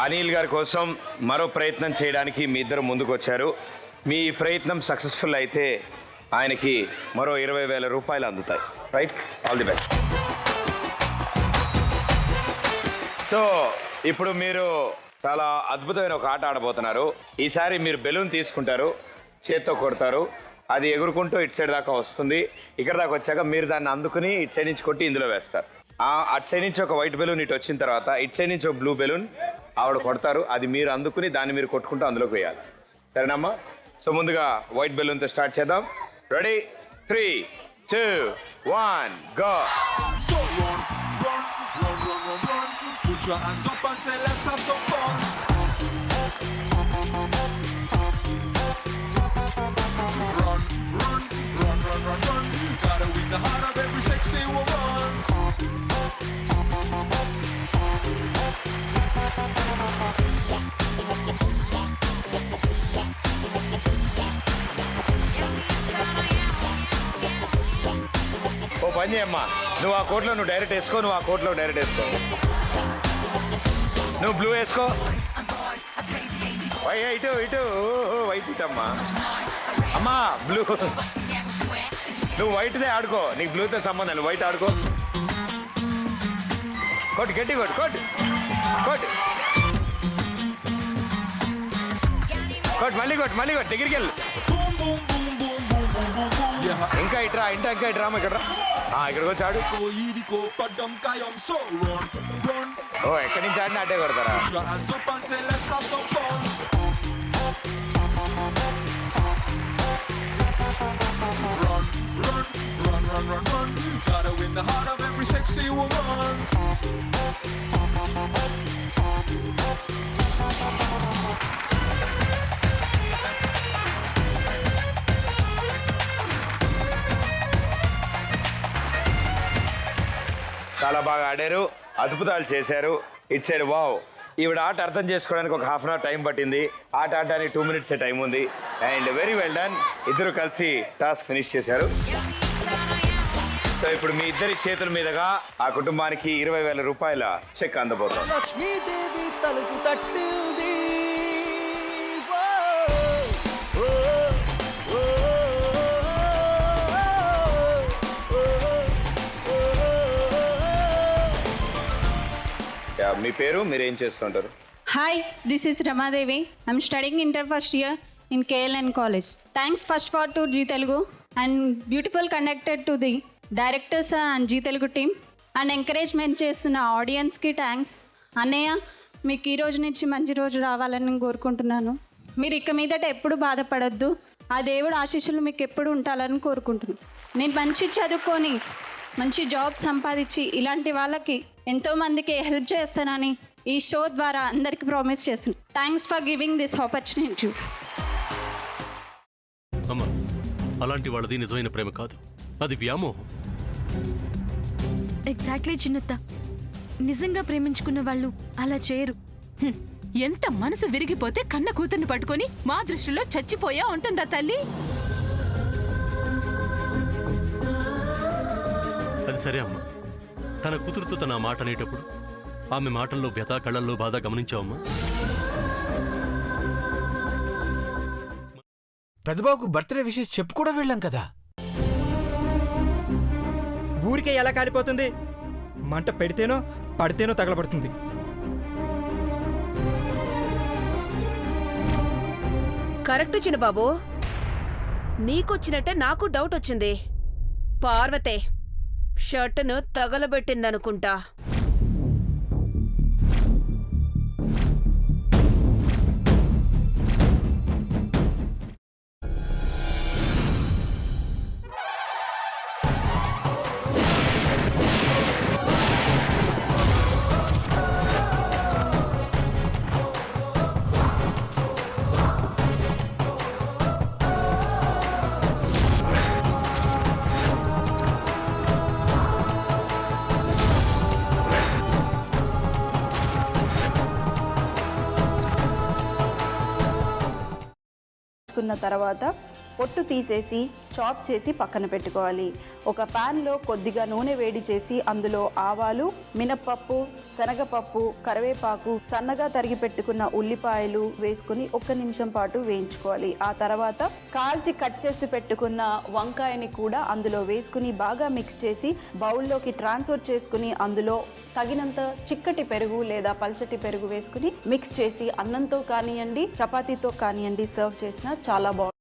అనిల్ గారి కోసం మరో ప్రయత్నం చేయడానికి మీ ఇద్దరు ముందుకు వచ్చారు. మీ ప్రయత్నం సక్సెస్ఫుల్ అయితే ఆయనకి మరో 20,000 రూపాయలు అందుతాయి. Right, all the best. So ఇప్పుడు మీరు చాలా అద్భుతమైన ఒక ఆట ఆడబోతున్నారు. ఈసారి మీరు బెలూన్ తీసుకుంటారు, చేత్తో కొడతారు, అది ఎగురుకుంటూ ఇటు సైడ్ దాకా వస్తుంది. ఇక్కడ దాకా వచ్చాక మీరు దాన్ని అందుకుని ఇటు సైడ్ నుంచి కొట్టి ఇందులో వేస్తారు. అటు సైడ్ నుంచి ఒక వైట్ బెలూన్ ఇటు వచ్చిన తర్వాత ఇటు సైడ్ నుంచి ఒక బ్లూ బెలూన్ ఆవిడ కొడతారు, అది మీరు అందుకుని దాన్ని మీరు కొట్టుకుంటూ అందులోకి వేయాలి. సరేనమ్మా? సో ముందుగా వైట్ బెలూన్తో స్టార్ట్ చేద్దాం. Ready, 3, 2, 1, go. Put your hands up and say let's have some fun. Run, run, run, run, run, run. Gotta win the heart of every sexy woman. ఓ పని చేయమ్మా, నువ్వు ఆ కోట్లో నువ్వు డైరెక్ట్ వేసుకో, నువ్వు ఆ కోట్లో డైరెక్ట్ వేసుకో, నువ్వు బ్లూ వేసుకో. ఇటు ఇటు వైట్ ఇటమ్మా. అమ్మా బ్లూ, నువ్వు వైట్దే ఆడుకో, నీకు బ్లూతో సంబంధం లేదు, వైట్ ఆడుకో. కొట్టు, గట్టి కొట్టు, కొట్టు కొట్టు కొట్టు, మళ్ళీ కొట్టు, మళ్ళీ కొట్టు, దగ్గరికి వెళ్ళు. ఇంకా ఇట్రా, ఇంకా ఇట్రామా, ఇక్కడ ఇక్కడికి వచ్చి ఆడు. ఓ ఎక్కడి నుంచి ఆడినా అడ్డే కొడతారా? చాలా బాగా ఆడారు, అద్భుతాలు చేశారు. It side wow. ఈవిడ ఆట అర్థం చేసుకోవడానికి ఒక హాఫ్ అన్ అవర్ టైం పట్టింది. ఆట ఆడడానికి 2 minutes టైం ఉంది. And very well done. ఇద్దరు కలిసి టాస్క్ ఫినిష్ చేశారు. సో ఇప్పుడు మీ ఇద్దరి చేతుల మీదుగా ఆ కుటుంబానికి 20,000 రూపాయల చెక్ అందబోతుంది. లక్ష్మీదేవి తలుపు తట్టింది. మీ పేరు, మీరు ఏం చేస్తుంటారు? Hi, this is Ramadevi. I'm studying inter first year in KLN college. Thanks first for to Zee Telugu and beautiful conducted to the directors and Zee Telugu team and encouragement చేస్తున్న ఆడియన్స్కి థ్యాంక్స్. అన్నయ్య, మీకు ఈ రోజు నుంచి మంచి రోజు రావాలని కోరుకుంటున్నాను. మీరు ఇక మీదట ఎప్పుడు బాధపడొద్దు, ఆ దేవుడు ఆశీస్సులు మీకు ఎప్పుడు ఉండాలని కోరుకుంటున్నాను. నేను మంచి చదువుకొని మంచి జాబ్ సంపాదించి ఇలాంటి వాళ్ళకి ఎంతోమందికి హెల్ప్ చేస్తానని ఈ షో ద్వారా అందరికీ ప్రామిస్ చేస్తున్నాను. Thanks for giving this opportunity. అమ్మా, అలాంటి వాళ్ళది నిజమైన ప్రేమ కాదు, అది వ్యామోహం. ఎగ్జాక్ట్లీ చిన్నత్త, నిజంగా ప్రేమించుకున్న వాళ్ళు అలా చేయరు. ఎంత మనసు విరిగిపోతే కన్న కూతుర్ని పట్టుకొని మా దృష్టిలో చచ్చిపోయా ఉంటుందా తల్లి? అది సరే అమ్మా, తన కూతురుతో తన మాట అనేటప్పుడు ఆమె మాటల్లో వ్యథ, కళ్ళల్లో బాధ గమనించావమ్మా? పెద్దబాబుకు బర్త్డే విషెస్ చెప్పు కూడా వెళ్ళాం కదా. ఊరికే ఎలా కాలిపోతుంది? మంట పెడితేనో పడితేనో తగలబడుతుంది. కరెక్ట్ చిన్నబాబు, నీకొచ్చినట్టే నాకు డౌట్ వచ్చింది. పార్వతే షర్టును తగలబెట్టిందనుకుంటా. తర్వాత పొట్టు తీసేసి చాప్ చేసి పక్కన పెట్టుకోవాలి. ఒక ప్యాన్లో కొద్దిగా నూనె వేడి చేసి అందులో ఆవాలు, మినప్పప్పు, శనగపప్పు, కరివేపాకు, సన్నగా తరిగి పెట్టుకున్న ఉల్లిపాయలు వేసుకుని 1 నిమిషం పాటు వేయించుకోవాలి. ఆ తర్వాత కాల్చి కట్ చేసి పెట్టుకున్న వంకాయని కూడా అందులో వేసుకుని బాగా మిక్స్ చేసి బౌల్లోకి ట్రాన్స్ఫర్ చేసుకుని అందులో తగినంత చిక్కటి పెరుగు లేదా పల్చటి పెరుగు వేసుకుని మిక్స్ చేసి అన్నంతో కానివ్వండి, చపాతీతో కానివ్వండి సర్వ్ చేసినా చాలా బాగుంటుంది.